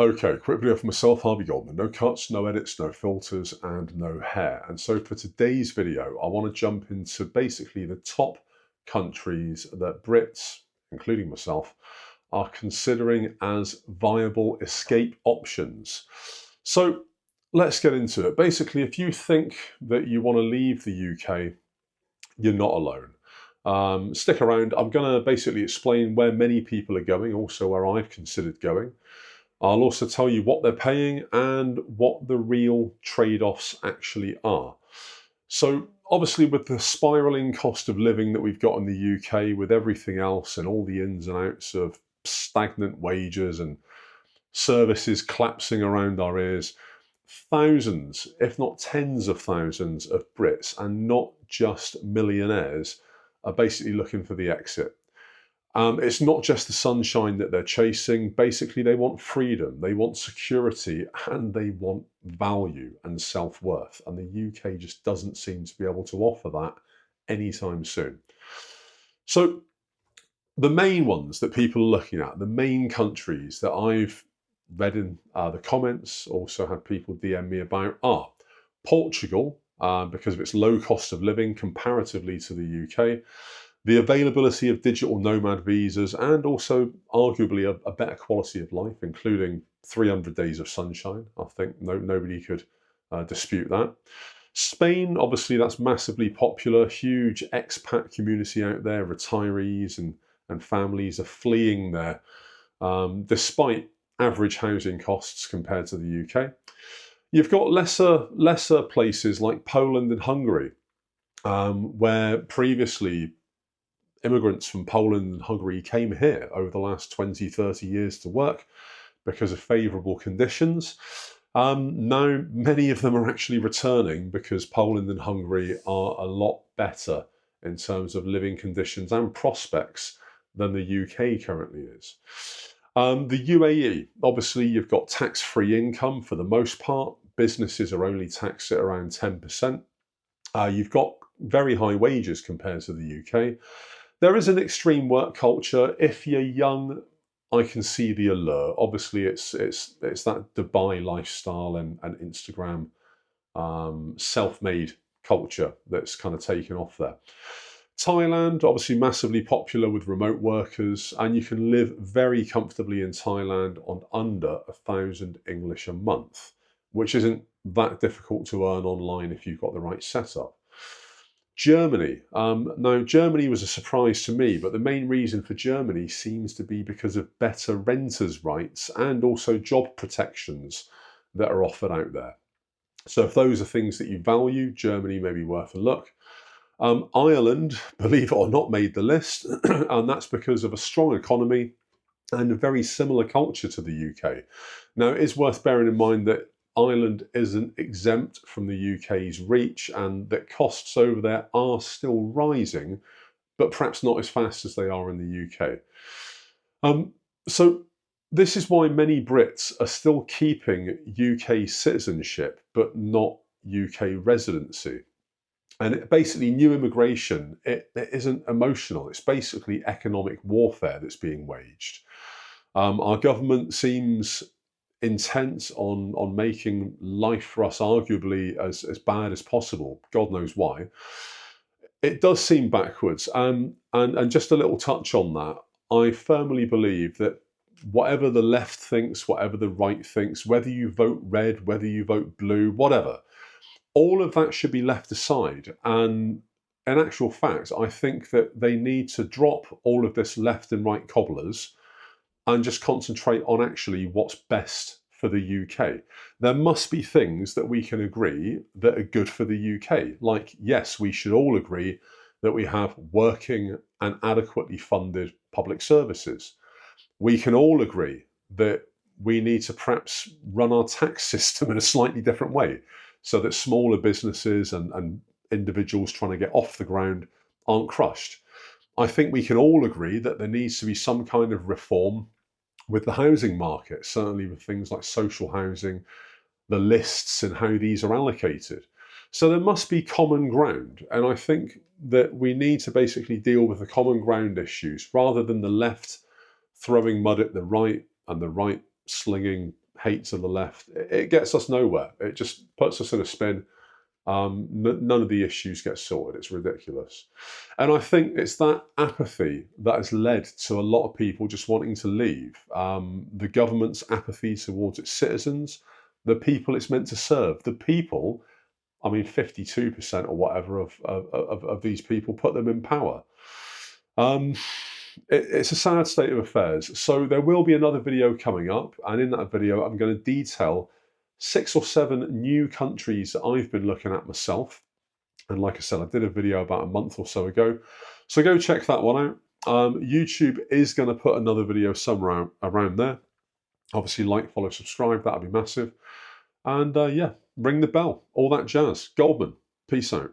Okay, quickly off myself, Harvey Goldman. No cuts, no edits, no filters, and no hair. And so for today's video, I want to jump into basically the top countries that Brits, including myself, are considering as viable escape options. So let's get into it. Basically, if you think that you want to leave the UK, you're not alone. Stick around. I'm going to basically explain where many people are going, also where I've considered going. I'll also tell you what they're paying and what the real trade-offs actually are. So obviously with the spiralling cost of living that we've got in the UK, with everything else and all the ins and outs of stagnant wages and services collapsing around our ears, thousands, if not tens of thousands of Brits, and not just millionaires, are basically looking for the exit. It's not just the sunshine that they're chasing. Basically, they want freedom, they want security, and they want value and self-worth. And the UK just doesn't seem to be able to offer that anytime soon. So the main ones that people are looking at, the main countries that I've read in the comments, also had people DM me about, are Portugal, because of its low cost of living comparatively to the UK, the availability of digital nomad visas, and also arguably a better quality of life, including 300 days of sunshine. I think nobody could dispute that. Spain, obviously that's massively popular, huge expat community out there, retirees and families are fleeing there, despite average housing costs compared to the UK. You've got lesser places like Poland and Hungary, where previously immigrants from Poland and Hungary came here over the last 20, 30 years to work because of favourable conditions. Now, many of them are actually returning because Poland and Hungary are a lot better in terms of living conditions and prospects than the UK currently is. The UAE, obviously you've got tax-free income for the most part. Businesses are only taxed at around 10%. You've got very high wages compared to the UK. There is an extreme work culture. If you're young, I can see the allure. Obviously, it's that Dubai lifestyle and Instagram self-made culture that's kind of taken off there. Thailand, obviously massively popular with remote workers, and you can live very comfortably in Thailand on under 1,000 English a month, which isn't that difficult to earn online if you've got the right setup. Germany. Now, Germany was a surprise to me, but the main reason for Germany seems to be because of better renters' rights and also job protections that are offered out there. So if those are things that you value, Germany may be worth a look. Ireland, believe it or not, made the list, and that's because of a strong economy and a very similar culture to the UK. Now, it is worth bearing in mind that Ireland isn't exempt from the UK's reach and that costs over there are still rising, but perhaps not as fast as they are in the UK. So this is why many Brits are still keeping UK citizenship, but not UK residency. And basically, new immigration, it isn't emotional. It's basically economic warfare that's being waged. Our government seems intent on making life for us arguably as bad as possible. God knows why. It does seem backwards. And just a little touch on that, I firmly believe that whatever the left thinks, whatever the right thinks, whether you vote red, whether you vote blue, whatever, all of that should be left aside. And in actual fact, I think that they need to drop all of this left and right cobblers and just concentrate on actually what's best for the UK. There must be things that we can agree that are good for the UK. Like, yes, we should all agree that we have working and adequately funded public services. We can all agree that we need to perhaps run our tax system in a slightly different way so that smaller businesses and individuals trying to get off the ground aren't crushed. I think we can all agree that there needs to be some kind of reform with the housing market, certainly with things like social housing, the lists and how these are allocated. So there must be common ground. And I think that we need to basically deal with the common ground issues rather than the left throwing mud at the right and the right slinging hate to the left, it gets us nowhere. It just puts us in a spin. None of the issues get sorted. It's ridiculous. And I think it's that apathy that has led to a lot of people just wanting to leave. The government's apathy towards its citizens, the people it's meant to serve. The people, I mean, 52% or whatever of these people put them in power. It's a sad state of affairs. So there will be another video coming up, and in that video I'm going to detail 6 or 7 new countries that I've been looking at myself. And like I said, I did a video about a month or so ago, so go check that one out. YouTube is going to put another video somewhere around there. Obviously, like, follow, subscribe, that'd be massive. And yeah, ring the bell, all that jazz. Goldman, peace out.